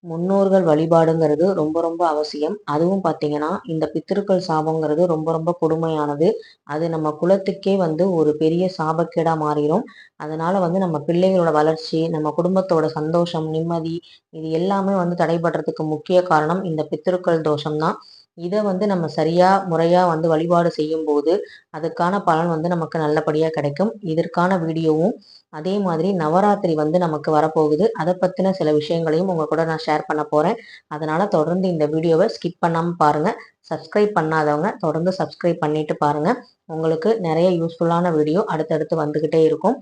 முன்னோர்கள் வழிபாடுங்கிறது ரொம்ப ரொம்ப அவசியம். அதுவும் பார்த்தீங்கன்னா, இந்த பித்திருக்கள் சாபங்கிறது ரொம்ப ரொம்ப கொடுமையானது. அது நம்ம குலத்துக்கே வந்து ஒரு பெரிய சாபக்கேடா மாறிரும். அதனால வந்து நம்ம பிள்ளைகளோட வளர்ச்சி, நம்ம குடும்பத்தோட சந்தோஷம், நிம்மதி இது எல்லாமே வந்து தடைபடுறதுக்கு முக்கிய காரணம் இந்த பித்திருக்கள் தோஷம் தான். இத வந்து நம்ம சரியா, முறையா வந்து வழிபாடு செய்யும்போது, அதுக்கான பலன் வந்து நமக்கு நல்லபடியா கிடைக்கும். இதற்கான வீடியோவும் அதே மாதிரி நவராத்திரி வந்து நமக்கு வரப்போகுது. அத பத்தின சில விஷயங்களையும் உங்க கூட நான் ஷேர் பண்ண போறேன். அதனால தொடர்ந்து இந்த வீடியோவ ஸ்கிப் பண்ணாம பாருங்க. சப்ஸ்கிரைப் பண்ணாதவங்க தொடர்ந்து சப்ஸ்கிரைப் பண்ணிட்டு பாருங்க. உங்களுக்கு நெறைய யூஸ்ஃபுல்லான வீடியோ அடுத்தடுத்து வந்துகிட்டே இருக்கும்.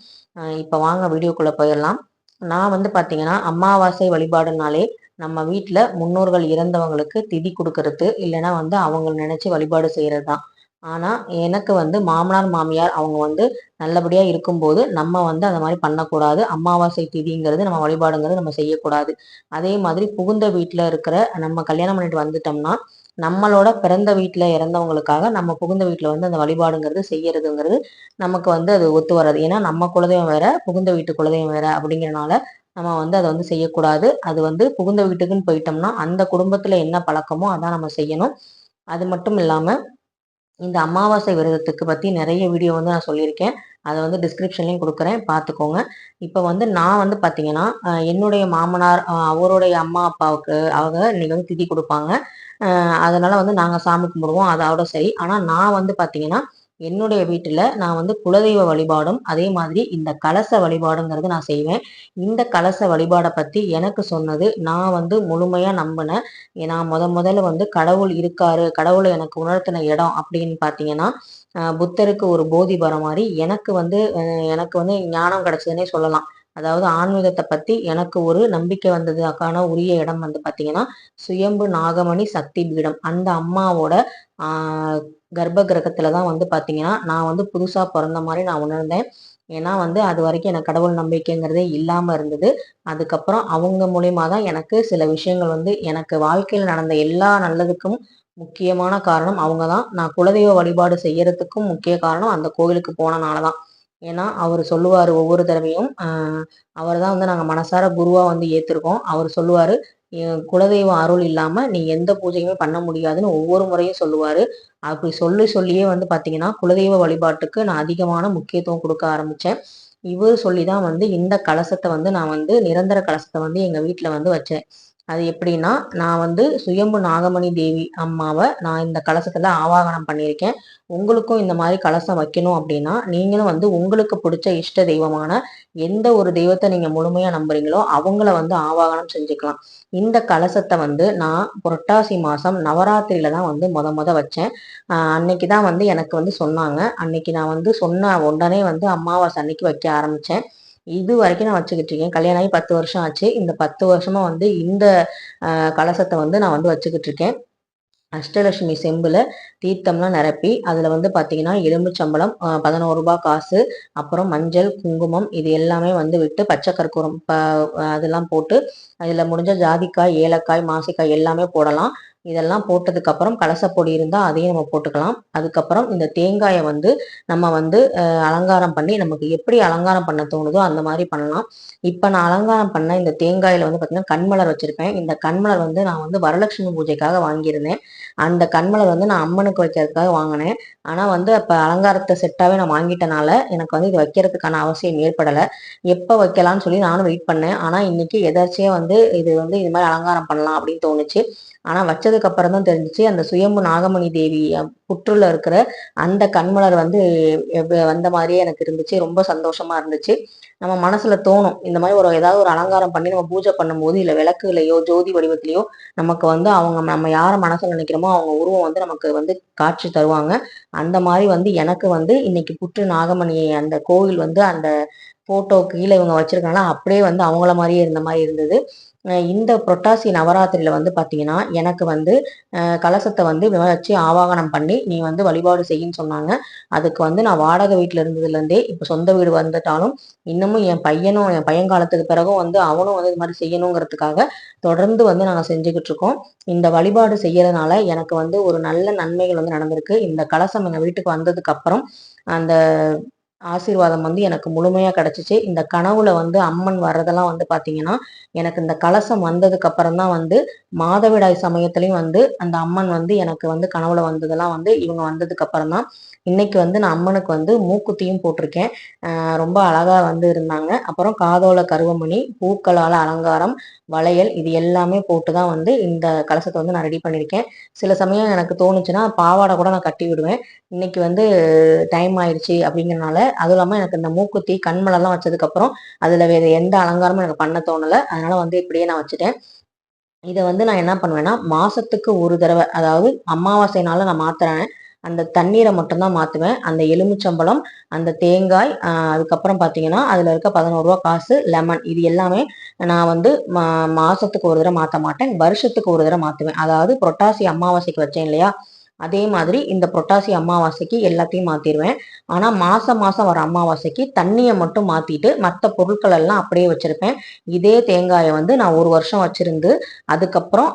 இப்ப வாங்க வீடியோக்குள்ள போயிரலாம். நான் வந்து பார்த்தீங்கன்னா, அமாவாசை வழிபாடுனாலே நம்ம வீட்ல முன்னோர்கள் இறந்தவங்களுக்கு திதி குடுக்கறது, இல்லன்னா வந்து அவங்கள நினைச்சு வழிபாடு செய்றது தான். ஆனா, எனக்கு வந்து மாமனார், மாமியார் அவங்க வந்து நல்லபடியா இருக்கும்போது, நம்ம வந்து அந்த மாரி பண்ணக்கூடாது. அமாவாசை திதிங்கிறது நம்ம வழிபாடுங்கிறது நம்ம செய்யக்கூடாது. அதே மாதிரி புகுந்த வீட்ல இருக்கிற நம்ம கல்யாணம் பண்ணிட்டு வந்துட்டோம்னா, நம்மளோட பிறந்த வீட்ல இறந்தவங்களுக்காக நம்ம புகுந்த வீட்ல வந்து அந்த வழிபாடுங்கிறது செய்யறதுங்கிறது நமக்கு வந்து அது ஒத்து வராது. ஏன்னா, நம்ம குலதெய்வம் வேற, புகுந்த வீட்டு குலதெய்வம் வேற அப்படிங்கிறனால, நம்ம வந்து அத வந்து செய்யக்கூடாது. அது வந்து புகுந்த வீட்டுக்குன்னு போயிட்டோம்னா, அந்த குடும்பத்துல என்ன பழக்கமோ அதான் நம்ம செய்யணும். அது மட்டும் இல்லாம இந்த அமாவாசை விரதத்துக்கு பத்தி நிறைய வீடியோ வந்து நான் சொல்லியிருக்கேன். அத வந்து டிஸ்கிரிப்ஷன்லயும் குடுக்குறேன் பார்த்துக்கோங்க. இப்ப வந்து நான் வந்து பார்த்தீங்கன்னா, என்னுடைய மாமனார் அவருடைய அம்மா, அப்பாவுக்கு அவங்க இன்னைக்கு வந்து திதி குடுப்பாங்க. அதனால வந்து நாங்க சாமி கும்பிடுவோம். அதோட சரி. ஆனா நான் வந்து பார்த்தீங்கன்னா, என்னுடைய வீட்டுல நான் வந்து குலதெய்வ வழிபாடும், அதே மாதிரி இந்த கலச வழிபாடுங்கிறது நான் செய்வேன். இந்த கலச வழிபாட பத்தி எனக்கு சொன்னது, நான் வந்து முழுமையா நம்புனேன். நான் முதல்ல வந்து கடவுள் இருக்காரு, கடவுள எனக்கு உணர்த்தின இடம் அப்படின்னு பார்த்தீங்கன்னா, புத்தருக்கு ஒரு போதி மரம் மாரி எனக்கு வந்து ஞானம் கிடைச்சதுன்னே சொல்லலாம். அதாவது ஆன்மீகத்த பத்தி எனக்கு ஒரு நம்பிக்கை வந்ததுக்கான உரிய இடம் வந்து பார்த்தீங்கன்னா, சுயம்பு நாகமணி சக்தி பீடம். அந்த அம்மாவோட ஆ கர்ப்ப கிரகத்துல தான் வந்து பார்த்தீங்கன்னா, நான் வந்து புதுசா பொறந்த மாரி நான் உணர்ந்தேன். ஏன்னா வந்து அதுவரைக்கும் எனக்கு கடவுள் நம்பிக்கைங்கிறதே இல்லாம இருந்தது. அதுக்கப்புறம் அவங்க மூலியமா தான் எனக்கு சில விஷயங்கள் வந்து எனக்கு வாழ்க்கையில நடந்த எல்லா நல்லதுக்கும் முக்கியமான காரணம் அவங்க தான். நான் குலதெய்வ வழிபாடு செய்யறதுக்கும் முக்கிய காரணம் அந்த கோவிலுக்கு போனனால தான். ஏன்னா, அவரு சொல்லுவாரு ஒவ்வொரு தடவையும், அவர தான் வந்து நாங்க மனசார குருவா வந்து ஏத்துருக்கோம். அவரு சொல்லுவாரு, குலதெய்வம் அருள் இல்லாம நீ எந்த பூஜையுமே பண்ண முடியாதுன்னு ஒவ்வொரு முறையும் சொல்லுவாரு. அப்படி சொல்லியே வந்து பார்த்தீங்கன்னா, குலதெய்வ வழிபாட்டுக்கு நான் அதிகமான முக்கியத்துவம் குடுக்க ஆரம்பிச்சேன். இவரு சொல்லி தான் வந்து இந்த கலசத்த வந்து நான் வந்து நிரந்தர கலசத்த வந்து எங்க வீட்ல வந்து வச்சேன். அது எப்படின்னா, நான் வந்து சுயம்பு நாகமணி தேவி அம்மாவ நான் இந்த கலசத்துல ஆவாகனம் பண்ணியிருக்கேன். உங்களுக்கும் இந்த மாரி கலசம் வைக்கணும் அப்படின்னா, நீங்களும் வந்து உங்களுக்கு பிடிச்ச இஷ்ட தெய்வமான எந்த ஒரு தெய்வத்த நீங்க முழுமையா நம்புறீங்களோ, அவங்கள வந்து ஆவாகனம் செஞ்சுக்கலாம். இந்த கலசத்த வந்து நான் புரட்டாசி மாசம் நவராத்திரியில தான் வந்து மொத வச்சேன். அன்னைக்கு தான் வந்து எனக்கு வந்து சொன்னாங்க. அன்னைக்கு நான் வந்து சொன்ன உடனே வந்து அமாவாசை அன்னைக்கு வைக்க ஆரம்பிச்சேன். இதுவரைக்கும் நான் வச்சுக்கிட்டு இருக்கேன். கல்யாணம் ஆகி 10 வருஷம் ஆச்சு. இந்த 10 வருஷமா வந்து இந்த கலசத்த வந்து நான் வந்து வச்சுக்கிட்டு இருக்கேன். அஷ்டலட்சுமி செம்புல தீர்த்தம்லாம் நிரப்பி, அதுல வந்து பார்த்தீங்கன்னா, எலுமிச்சம்பழம், ரூ. 11 காசு, அப்புறம் மஞ்சள், குங்குமம் இது எல்லாமே வந்து விட்டு பச்சை கற்பூரம் அதெல்லாம் போட்டு, அதில முடிஞ்சா ஜாதிக்காய், ஏலக்காய், மாசிக்காய் எல்லாமே போடலாம். இதெல்லாம் போட்டதுக்கப்புறம் கலசப்பொடி இருந்தா அதையும் நம்ம போட்டுக்கலாம். அதுக்கப்புறம் இந்த தேங்காய வந்து நம்ம வந்து அலங்காரம் பண்ணி நமக்கு எப்படி அலங்காரம் பண்ண தோணுதோ அந்த மாரி பண்ணலாம். இப்ப நான் அலங்காரம் பண்ண இந்த தேங்காயில வந்து பார்த்தீங்கன்னா, கண்மலர் வச்சிருப்பேன். இந்த கண்மலர் வந்து நான் வந்து வரலட்சுமி பூஜைக்காக வாங்கியிருந்தேன். அந்த கண்மலர் வந்து நான் அம்மனுக்கு வைக்கிறதுக்காக வாங்கினேன். ஆனா வந்து அப்ப அலங்காரத்த செட்டாவே நான் வாங்கிட்டனால, எனக்கு வந்து இது வைக்கிறதுக்கான அவசியம் ஏற்படல. எப்ப வைக்கலான்னு சொல்லி நானும் வெயிட் பண்ணேன். ஆனா இன்னைக்கு எதர்ச்சியா வந்து இது மாரி அலங்காரம் பண்ணலாம் அப்படின்னு தோணுச்சு. ஆனா வச்சதுக்கு அப்புறம் தான் தெரிஞ்சுச்சு, அந்த சுயம்பு நாகமணி தேவி புற்றுல இருக்கிற அந்த கண்மலர் வந்து வந்த மாரியே எனக்கு இருந்துச்சு. ரொம்ப சந்தோஷமா இருந்துச்சு. நம்ம மனசுல தோணும். இந்த மாரி ஏதாவது ஒரு அலங்காரம் பண்ணி நம்ம பூஜை பண்ணும்போது, இல்ல விளக்குலயோ, ஜோதி வடிவத்திலயோ நமக்கு வந்து நம்ம யார மனசுல நினைக்கிறோமோ, அவங்க உருவம் வந்து நமக்கு வந்து காட்சி தருவாங்க. அந்த மாரி வந்து எனக்கு வந்து இன்னைக்கு புற்று நாகமணி அந்த கோவில் வந்து அந்த ஃபோட்டோ கீழ இவங்க வச்சிருக்கனால, அப்படியே வந்து அவங்கள மாரியே இருந்த மாரி இருந்தது. இந்த புரட்டாசி நவராத்திரியில வந்து பார்த்தீங்கன்னா, எனக்கு வந்து கலசத்த வந்து வச்சு ஆவாகனம் பண்ணி, "நீ வந்து வழிபாடு செய்யின்னு" சொன்னாங்க. அதுக்கு வந்து நான் வாடகை வீட்ல இருந்ததுலேருந்தே, இப்ப சொந்த வீடு வந்துட்டாலும், இன்னமும் என் பையன் காலத்துக்கு பிறகும் வந்து அவனும் வந்து இது மாரி செய்யணுங்கிறதுக்காக, தொடர்ந்து வந்து நாங்க செஞ்சுகிட்டு இருக்கோம். இந்த வழிபாடு செய்யறதுனால எனக்கு வந்து ஒரு நல்ல நன்மைகள் வந்து நடந்திருக்கு. இந்த கலசம் எங்க வீட்டுக்கு வந்ததுக்கு அப்புறம், அந்த ஆசீர்வாதம் வந்து எனக்கு முழுமையா கிடைச்சிச்சு. இந்த கனவுல வந்து அம்மன் வர்றதெல்லாம் வந்து பார்த்தீங்கன்னா, எனக்கு இந்த கலசம் வந்ததுக்கு அப்புறம் தான் வந்து மாதவிடாய் சமயத்திலயும் வந்து அந்த அம்மன் வந்து எனக்கு வந்து கனவுல வந்ததெல்லாம் வந்து இவங்க வந்ததுக்கு அப்புறம் தான். இன்னைக்கு வந்து நான் அம்மனுக்கு வந்து மூக்குத்தியும் போட்டிருக்கேன். ரொம்ப அழகா வந்து இருந்தாங்க. அப்புறம் காதோல கருவமணி, பூக்களால அலங்காரம், வளையல் இது எல்லாமே போட்டு தான் வந்து இந்த கலசத்த வந்து நான் ரெடி பண்ணியிருக்கேன். சில சமயம் எனக்கு தோணுச்சுன்னா, பாவாடை கூட நான் கட்டி விடுவேன். இன்னைக்கு வந்து டைம் ஆயிடுச்சு அப்படிங்கிறனால, அதுவும் இல்லாம எனக்கு இந்த மூக்குத்தி, கண்மலர்லாம் வச்சதுக்கப்புறம், அதுல வேற எந்த அலங்காரமும் எனக்கு பண்ண தோணல. அதனால வந்து இப்படியே நான் வச்சுட்டேன். இத வந்து நான் என்ன பண்ணுவேன்னா, மாசத்துக்கு ஒரு தடவ, அதாவது அமாவாசை நாள்ல நான் மாத்துறேன். அந்த தண்ணீர மட்டும் தான் மாத்துவேன். அந்த எலுமிச்சம்பழம், அந்த தேங்காய், அதுக்கப்புறம் பார்த்தீங்கன்னா, அதுல இருக்க ரூ. 11 காசு, லெமன் இது எல்லாமே நான் வந்து மாசத்துக்கு ஒரு தடவ மாத்த மாட்டேன். வருஷத்துக்கு ஒரு தடவ மாத்துவேன். அதாவது புரட்டாசி அமாவாசைக்கு வச்சேன் இல்லையா? அதே மாதிரி இந்த புரட்டாசி அமாவாசைக்கு எல்லாத்தையும் மாத்திருவேன். ஆனா மாசம் மாசம் வர அமாவாசைக்கு தண்ணிய மட்டும் மாத்திட்டு, மத்த பொருட்கள் எல்லாம் அப்படியே வச்சிருப்பேன். இதே தேங்காய வந்து நான் 1 வருஷம் வச்சிருந்து, அதுக்கப்புறம்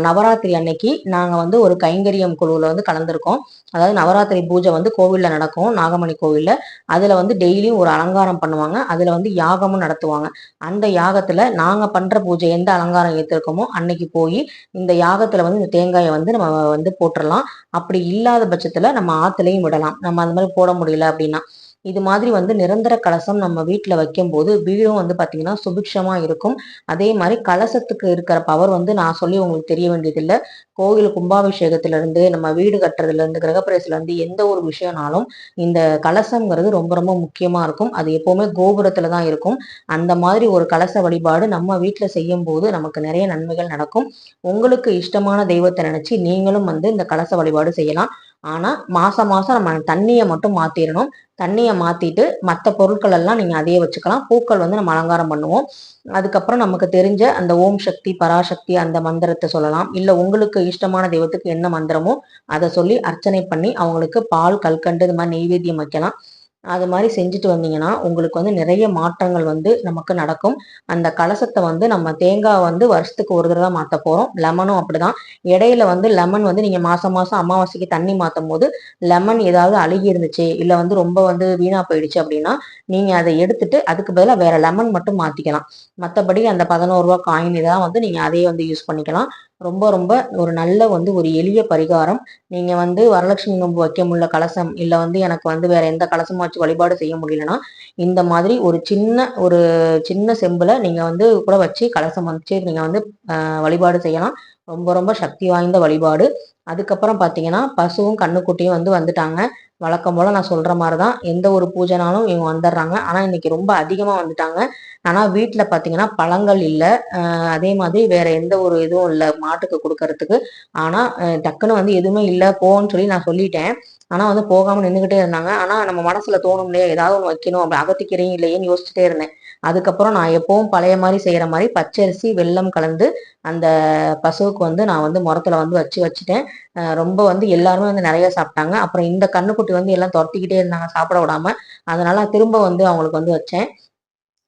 நவராத்திரி அன்னைக்கு நாங்க வந்து ஒரு கைங்கரியம் குழுவுல வந்து கலந்திருக்கோம். அதாவது நவராத்திரி பூஜை வந்து கோவில்ல நடக்கும், நாகமணி கோவில்ல. அதுல வந்து டெய்லியும் ஒரு அலங்காரம் பண்ணுவாங்க. அதுல வந்து யாகமும் நடத்துவாங்க. அந்த யாகத்துல நாங்க பண்ற பூஜை எந்த அலங்காரம் ஏத்திருக்கோமோ அன்னைக்கு போயி, இந்த யாகத்துல வந்து இந்த தேங்காய வந்து நம்ம வந்து போட்டுறலாம். அப்படி இல்லாத பட்சத்துல நம்ம ஆத்துலயும் விடலாம். நம்ம அந்த மாதிரி போட முடியல அப்படின்னா. இது மாதிரி வந்து நிரந்தர கலசம் நம்ம வீட்ல வைக்கும்போது வீடும் வந்து பாத்தீங்கன்னா சுபிக்ஷமா இருக்கும். அதே மாதிரி கலசத்துக்கு இருக்கிற பவர் வந்து நான் சொல்லி உங்களுக்கு தெரிய வேண்டியதில்ல. கோவில் கும்பாபிஷேகத்துல இருந்து, நம்ம வீடு கட்டுறதுல இருந்து, கிரகப்பிரவேசத்துல இருந்து எந்த ஒரு விஷயம்னாலும் இந்த கலசம்ங்கிறது ரொம்ப ரொம்ப முக்கியமா இருக்கும். அது எப்பவுமே கோபுரத்துல தான் இருக்கும். அந்த மாதிரி ஒரு கலச வழிபாடு நம்ம வீட்ல செய்யும்போது நமக்கு நிறைய நன்மைகள் நடக்கும். உங்களுக்கு இஷ்டமான தெய்வத்தை நினைச்சு நீங்களும் வந்து இந்த கலச வழிபாடு செய்யலாம். ஆனா மாசம் மாசம் நம்ம தண்ணியை மட்டும் மாத்திரணும். தண்ணியை மாத்திட்டு மற்ற பொருட்கள் எல்லாம் நீங்க அதையே வச்சுக்கலாம். பூக்கள் வந்து நம்ம அலங்காரம் பண்ணுவோம். அதுக்கப்புறம் நமக்கு தெரிஞ்ச அந்த ஓம் சக்தி, பராசக்தி அந்த மந்திரத்தை சொல்லலாம். இல்ல உங்களுக்கு இஷ்டமான தெய்வத்துக்கு என்ன மந்திரமோ அதை சொல்லி அர்ச்சனை பண்ணி அவங்களுக்கு பால், கல்கண்டு இது மாதிரி நெய்வேத்தியம் வைக்கலாம். அது மாதிரி செஞ்சுட்டு வந்தீங்கன்னா உங்களுக்கு வந்து நிறைய மாற்றங்கள் வந்து நமக்கு நடக்கும். அந்த கலசத்தை வந்து நம்ம தேங்காய் வந்து வருஷத்துக்கு ஒரு தடவை தான் மாத்த போறோம். லெமனும் அப்படிதான். இடையில வந்து லெமன் வந்து நீங்க மாசம் மாசம் அமாவாசைக்கு தண்ணி மாத்தும் போது லெமன் ஏதாவது அழுகி இருந்துச்சு, இல்ல வந்து ரொம்ப வந்து வீணா போயிடுச்சு அப்படின்னா நீங்க அதை எடுத்துட்டு அதுக்கு பதிலாக வேற லெமன் மட்டும் மாத்திக்கலாம். மற்றபடி அந்த ரூ. 11 காயின் இதெல்லாம் வந்து நீங்க அதையே வந்து யூஸ் பண்ணிக்கலாம். ரொம்ப ரொம்ப ஒரு நல்ல வந்து ஒரு எளிய பரிகாரம். நீங்க வந்து வரலட்சுமி நோன்பு வைக்க முடியல கலசம், இல்ல வந்து எனக்கு வந்து வேற எந்த கலசமும் வச்சு வழிபாடு செய்ய முடியலன்னா, இந்த மாதிரி ஒரு சின்ன செம்புல நீங்க வந்து கூட வச்சு கலசம் வச்சு நீங்க வந்து வழிபாடு செய்யலாம். ரொம்ப ரொம்ப சக்தி வாய்ந்த வழிபாடு. அதுக்கப்புறம் பார்த்தீங்கன்னா, பசுவும் கன்னுக்குட்டியும் வந்து வந்துட்டாங்க. வழக்கம் போல நான் சொல்ற மாதிரி தான். எந்த ஒரு பூஜைனாலும் இவங்க வந்துடுறாங்க. ஆனா இன்னைக்கு ரொம்ப அதிகமா வந்துட்டாங்க. ஆனா வீட்ல பார்த்தீங்கன்னா பழங்கள் இல்ல. அதே மாதிரி வேற எந்த ஒரு இதுவும் இல்ல மாட்டுக்கு குடுக்கறதுக்கு. ஆனா டக்குன்னு வந்து எதுவுமே இல்ல போன்னு சொல்லி நான் சொல்லிட்டேன். ஆனா வந்து போகாம நின்னுகிட்டே இருந்தாங்க. ஆனா நம்ம மனசுல தோணும் இல்லையா, ஏதாவது ஒண்ணு வைக்கணும் அப்படி, அகத்திக்கீரையும் இல்லையேன்னு யோசிச்சுட்டே இருந்தேன். அதுக்கப்புறம் நான் எப்பவும் பழைய மாதிரி செய்யற மாதிரி பச்சரிசி, வெல்லம் கலந்து அந்த பசுவுக்கு வந்து நான் வந்து முறத்துல வந்து வச்சுட்டேன். ரொம்ப வந்து எல்லாருமே வந்து நிறைய சாப்பிட்டாங்க. அப்புறம் இந்த கண்ணுக்குட்டி வந்து எல்லாம் துரத்திக்கிட்டே இருந்தாங்க சாப்பிட விடாம. அதனால திரும்ப வந்து அவங்களுக்கு வந்து வச்சேன்.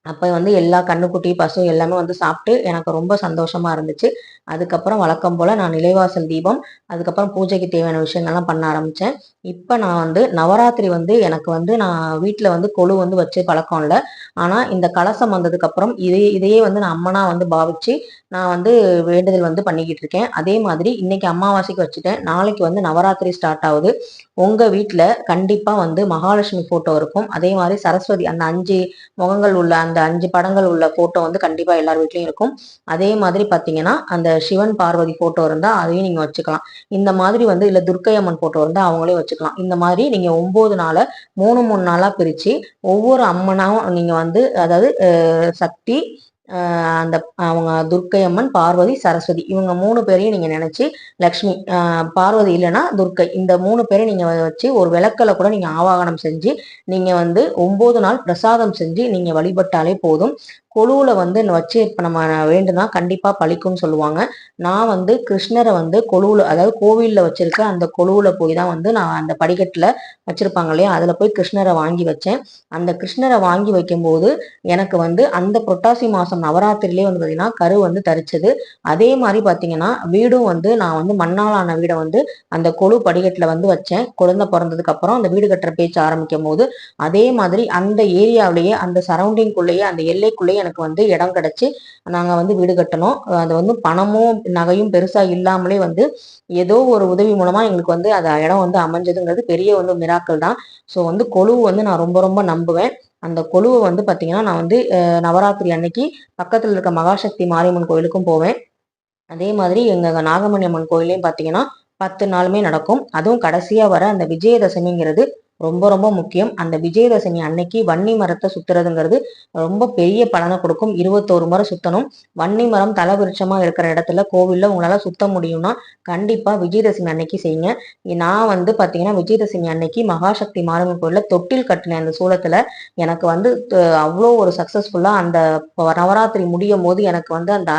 அப்ப வந்து எல்லா கன்னுக்குட்டி, பசு எல்லாமே வந்து சாப்பிட்டு எனக்கு ரொம்ப சந்தோஷமா இருந்துச்சு. அதுக்கப்புறம் வழக்கம் போல நான் நிலைவாசல் தீபம், அதுக்கப்புறம் பூஜைக்கு தேவையான விஷயங்கள்லாம் பண்ண ஆரம்பிச்சேன். இப்ப நான் வந்து நவராத்திரி வந்து எனக்கு வந்து நான் வீட்ல வந்து கொலு வந்து வச்சு பழக்கம் இல்ல. ஆனா இந்த கலசம் வந்ததுக்கப்புறம் இதையே வந்து நான் அம்மனா வந்து பாவிச்சு நான் வந்து வேண்டுதல் வந்து பண்ணிக்கிட்டு இருக்கேன். அதே மாதிரி இன்னைக்கு அமாவாசைக்கு வச்சுட்டேன். நாளைக்கு வந்து நவராத்திரி ஸ்டார்ட் ஆகுது. உங்க வீட்ல கண்டிப்பா வந்து மகாலட்சுமி போட்டோ இருக்கும். அதே மாதிரி சரஸ்வதி அந்த 5 முகங்கள் உள்ள அந்த 5 படங்கள் உள்ள போட்டோ வந்து கண்டிப்பா எல்லார் வீட்லயும் இருக்கும். அதே மாதிரி பாத்தீங்கன்னா அந்த சிவன் பார்வதி போட்டோ இருந்தா அதையும் நீங்க வச்சுக்கலாம். இந்த மாதிரி வந்து இல்ல துர்க்கை அம்மன் போட்டோ இருந்தா அவங்களையும் வச்சுக்கலாம். இந்த மாதிரி நீங்க 9 நாள 3 3 நாளா பிரிச்சு ஒவ்வொரு அம்மனாவும் நீங்க வந்து அதாவது சக்தி, அந்த அவங்க துர்க்கை அம்மன், பார்வதி, சரஸ்வதி இவங்க 3 பேரையும் நீங்க நினைச்சு, லக்ஷ்மி, பார்வதி இல்லைன்னா துர்க்கை இந்த 3 பேரையும் நீங்க வச்சு ஒரு விளக்குல கூட நீங்க ஆவாகனம் செஞ்சு நீங்க வந்து 9 நாள் பிரசாதம் செஞ்சு நீங்க வழிபட்டாலே போதும். கொலுவுல வந்து வச்சு இப்ப நம்ம வேண்டுனா கண்டிப்பா பழிக்கும்னு சொல்லுவாங்க. நான் வந்து கிருஷ்ணரை வந்து கொலுவுல, அதாவது கோவில்ல வச்சிருக்க அந்த கொலுவுல போய் தான் வந்து நான் அந்த படிக்கட்டுல வச்சிருப்பாங்க இல்லையா, அதுல போய் கிருஷ்ணரை வாங்கி வச்சேன். அந்த கிருஷ்ணரை வாங்கி வைக்கும்போது எனக்கு வந்து அந்த புரட்டாசி மாசம் நவராத்திரியிலே வந்து பாத்தீங்கன்னா கரு வந்து தரிச்சது. அதே மாதிரி பாத்தீங்கன்னா வீடும் வந்து நான் வந்து மண்ணாலான வீடை வந்து அந்த கொலு படிக்கட்டுல வந்து வச்சேன். குழந்தை பிறந்ததுக்கு அப்புறம் அந்த வீடு கட்டுற பேச்சு ஆரம்பிக்கும் போது அதே மாதிரி அந்த ஏரியாவிலேயே, அந்த சரௌண்டிங்குள்ளேயே, அந்த எல்லைக்குள்ளேயே எனக்கு வந்து இடம் கிடைச்சு நாங்க வந்து வீடு கட்டணும். அது வந்து பணமும் நகையும் பெருசா இல்லாமலே வந்து ஏதோ ஒரு உதவி மூலமா எங்களுக்கு வந்து அந்த இடம் வந்து அமைஞ்சதுங்கிறது பெரிய வந்து மிராக்கள் தான். ஸோ வந்து கொலுவு வந்து நான் ரொம்ப ரொம்ப நம்புவேன். அந்த கொலுவை வந்து பாத்தீங்கன்னா நான் வந்து நவராத்திரி அன்னைக்கு பக்கத்துல இருக்க மகாசக்தி மாரியம்மன் கோயிலுக்கும் போவேன். அதே மாதிரி எங்க நாகமணி அம்மன் கோயிலையும் பாத்தீங்கன்னா 10 நாளுமே நடக்கும். அதுவும் கடைசியா வர அந்த விஜயதசமிங்கிறது ரொம்ப ரொம்ப முக்கியம். அந்த விஜயதசமி அன்னைக்கு வன்னி மரத்தை சுத்துறதுங்கிறது ரொம்ப பெரிய பலனை கொடுக்கும். 21 முறை சுத்தணும். வன்னி மரம் தலவிருட்சமா இருக்கிற இடத்துல கோவில்ல உங்களால சுத்த முடியும்னா கண்டிப்பா விஜயதசமி அன்னைக்கு செய்யுங்க. நான் வந்து பாத்தீங்கன்னா விஜயதசமி அன்னைக்கு மகாசக்தி மாரியம்மன் கோயில்ல தொட்டில் கட்டின அந்த சூளத்துல எனக்கு வந்து அவ்வளோ ஒரு சக்சஸ்ஃபுல்லா அந்த நவராத்திரி முடியும் போது எனக்கு வந்து அந்த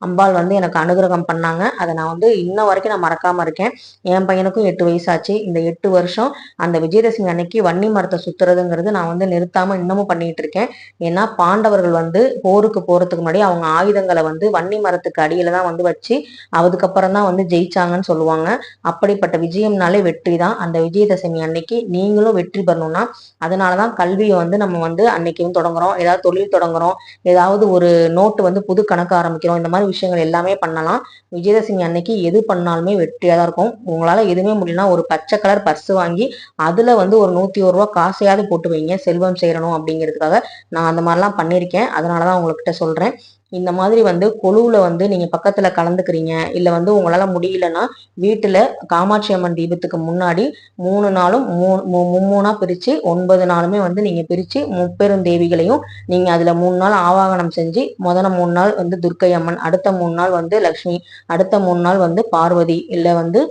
அம்பாள் வந்து எனக்கு அனுகிரகம் பண்ணாங்க. அதை நான் வந்து இன்ன வரைக்கும் நான் மறக்காம இருக்கேன். என் பையனுக்கும் 8 வயசாச்சு. இந்த 8 வருஷம் அந்த விஜயதசமி அன்னைக்கு வன்னி மரத்தை சுத்துறதுங்கிறது நான் வந்து நிறுத்தாம இன்னமும் பண்ணிட்டு இருக்கேன். ஏன்னா பாண்டவர்கள் வந்து போருக்கு போறதுக்கு முன்னாடி அவங்க ஆயுதங்களை வந்து வன்னி மரத்துக்கு அடியில தான் வந்து வச்சு அதுக்கப்புறம் தான் வந்து ஜெயிச்சாங்கன்னு சொல்லுவாங்க. அப்படிப்பட்ட விஜயம்னாலே வெற்றி தான். அந்த விஜயதசமி அன்னைக்கு நீங்களும் வெற்றி பெறணும்னா அதனாலதான் கல்வியை வந்து நம்ம வந்து அன்னைக்கு வந்து தொடங்குறோம். ஏதாவது தொழில் தொடங்குறோம், ஏதாவது ஒரு நோட்டு வந்து புது கணக்கு ஆரம்பிக்கிறோம். இந்த மாதிரி விஷயங்கள் எல்லாமே பண்ணலாம். விஜயதசமி அன்னைக்கு எது பண்ணாலுமே வெற்றியா தான் இருக்கும். உங்களால எதுவுமே முடியலன்னா ஒரு பச்சை கலர் பர்ஸ் வாங்கி அதுல வந்து ஒரு 101 ரூபா காசையாவது போட்டு வைங்க, செல்வம் சேரணும் அப்படிங்கிறதுக்காக. நான் அந்த மாதிரிலாம் பண்ணியிருக்கேன். அதனாலதான் உங்ககிட்ட சொல்றேன். இந்த மாதிரி வந்து கொலுவுல வந்து நீங்க பக்கத்துல கலந்துக்கிறீங்க, இல்ல வந்து உங்களால முடியலன்னா வீட்டுல காமாட்சி அம்மன் தீபத்துக்கு முன்னாடி 3 நாளும் மும்மூணா பிரிச்சு 9 நாளுமே வந்து நீங்க பிரிச்சு முப்பெரும் தேவிகளையும் நீங்க அதுல 3 நாள் ஆவாகனம் செஞ்சு முதல்ல 3 நாள் வந்து துர்க்கை அம்மன், அடுத்த 3 நாள் வந்து லக்ஷ்மி, அடுத்த 3 நாள் வந்து பார்வதி, இல்ல வந்து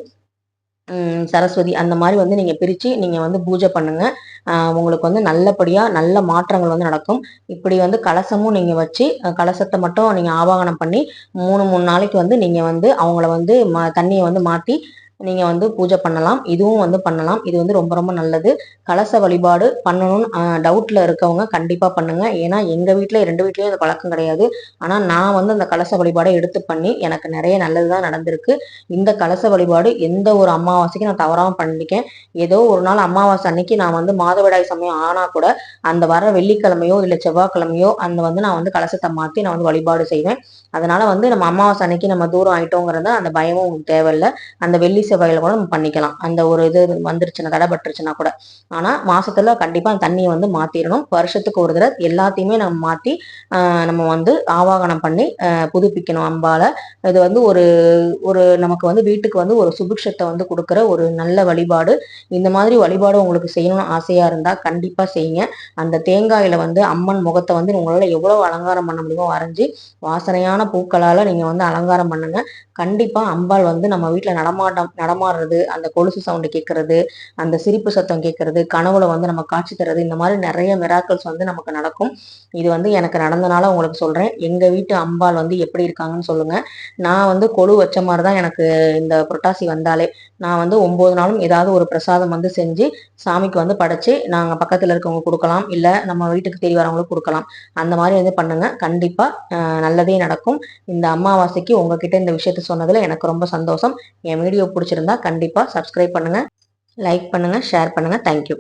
சரஸ்வதி, அந்த மாதிரி வந்து நீங்க பிரிச்சு நீங்க வந்து பூஜை பண்ணுங்க. உங்களுக்கு வந்து நல்லபடியா நல்ல மாற்றங்கள் வந்து நடக்கும். இப்படி வந்து கலசமும் நீங்க வச்சு கலசத்தை மட்டும் நீங்க ஆவாகனம் பண்ணி 3 நாளைக்கு வந்து நீங்க வந்து அவங்கள வந்து தண்ணியை வந்து மாத்தி நீங்க வந்து பூஜை பண்ணலாம். இதுவும் வந்து பண்ணலாம். இது வந்து ரொம்ப ரொம்ப நல்லது. கலச வழிபாடு பண்ணணும்னு டவுட்ல இருக்கவங்க கண்டிப்பா பண்ணுங்க. ஏன்னா எங்க வீட்டுல 2 வீட்லயும் அந்த பழக்கம் கிடையாது. ஆனா நான் வந்து அந்த கலச வழிபாடை எடுத்து பண்ணி எனக்கு நிறைய நல்லதுதான் நடந்திருக்கு. இந்த கலச வழிபாடு எந்த ஒரு அமாவாசைக்கு நான் தவறாம பண்ணிருக்கேன். ஏதோ ஒரு நாள் அமாவாசை அன்னைக்கு நான் வந்து மாதவிடாய் சமயம் ஆனா கூட அந்த வர வெள்ளிக்கிழமையோ இல்ல செவ்வாய்க்கிழமையோ அந்த வந்து நான் வந்து கலசத்தை மாத்தி நான் வந்து வழிபாடு செய்வேன். அதனால வந்து நம்ம அமாவாசை அன்னைக்கு நம்ம தூரம் ஆயிட்டோங்கிறத அந்த பயமும் உங்களுக்கு தேவையில்லை. அந்த வெள்ளி செவ்வாயில கூட நம்ம பண்ணிக்கலாம். அந்த ஒரு இது வந்துருச்சுன்னா தடைபட்டுருச்சுன்னா கூட. ஆனா மாசத்துல கண்டிப்பா அந்த தண்ணியை வந்து மாத்திரணும். வருஷத்துக்கு ஒரு தடவை எல்லாத்தையுமே நம்ம மாத்தி நம்ம வந்து ஆவாகனம் பண்ணி புதுப்பிக்கணும் அம்பால. இது வந்து ஒரு ஒரு நமக்கு வந்து வீட்டுக்கு வந்து ஒரு சுபிக்ஷத்தை வந்து கொடுக்குற ஒரு நல்ல வழிபாடு. இந்த மாதிரி வழிபாடு உங்களுக்கு செய்யணும்னு ஆசையா இருந்தா கண்டிப்பா செய்யுங்க. அந்த தேங்காயில வந்து அம்மன் முகத்தை வந்து உங்களால எவ்வளவு அலங்காரம் பண்ண முடியுமோ வரைஞ்சி வாசனையான பூக்களால நீங்க வந்து அலங்காரம் பண்ணுங்க. கண்டிப்பா அம்பாள் வந்து நம்ம வீட்டுல நடமாடுறது, அந்த கொலுசு சவுண்டு கேட்கறது, அந்த சிரிப்பு சத்தம் கேட்கறது, கனவுல வந்து நம்ம காட்சி தர்றது, இந்த மாதிரி நிறைய மிராக்கல்ஸ் வந்து நமக்கு நடக்கும். இது வந்து எனக்கு நடந்தனால உங்களுக்கு சொல்றேன். எங்க வீட்டு அம்பாள் வந்து எப்படி இருக்காங்கன்னு சொல்லுங்க. நான் வந்து கொலு வச்ச மாதிரிதான் எனக்கு இந்த புரட்டாசி வந்தாலே நான் வந்து 9 நாளும் ஏதாவது ஒரு பிரசாதம் வந்து செஞ்சு சாமிக்கு வந்து படைச்சு நாங்க பக்கத்துல இருக்கவங்க கொடுக்கலாம், இல்ல நம்ம வீட்டுக்கு தேடி வரவங்களுக்கு கொடுக்கலாம். அந்த மாதிரி வந்து பண்ணுங்க. கண்டிப்பா நல்லதே நடக்கும். இந்த அமாவாசைக்கு உங்ககிட்ட இந்த விஷயத்த சொன்னதுல எனக்கு ரொம்ப சந்தோஷம். என் வீடியோ பிடிச்சிருந்தா கண்டிப்பா சப்ஸ்கிரைப் பண்ணுங்க, லைக் பண்ணுங்க, ஷேர் பண்ணுங்க. தேங்க்யூ.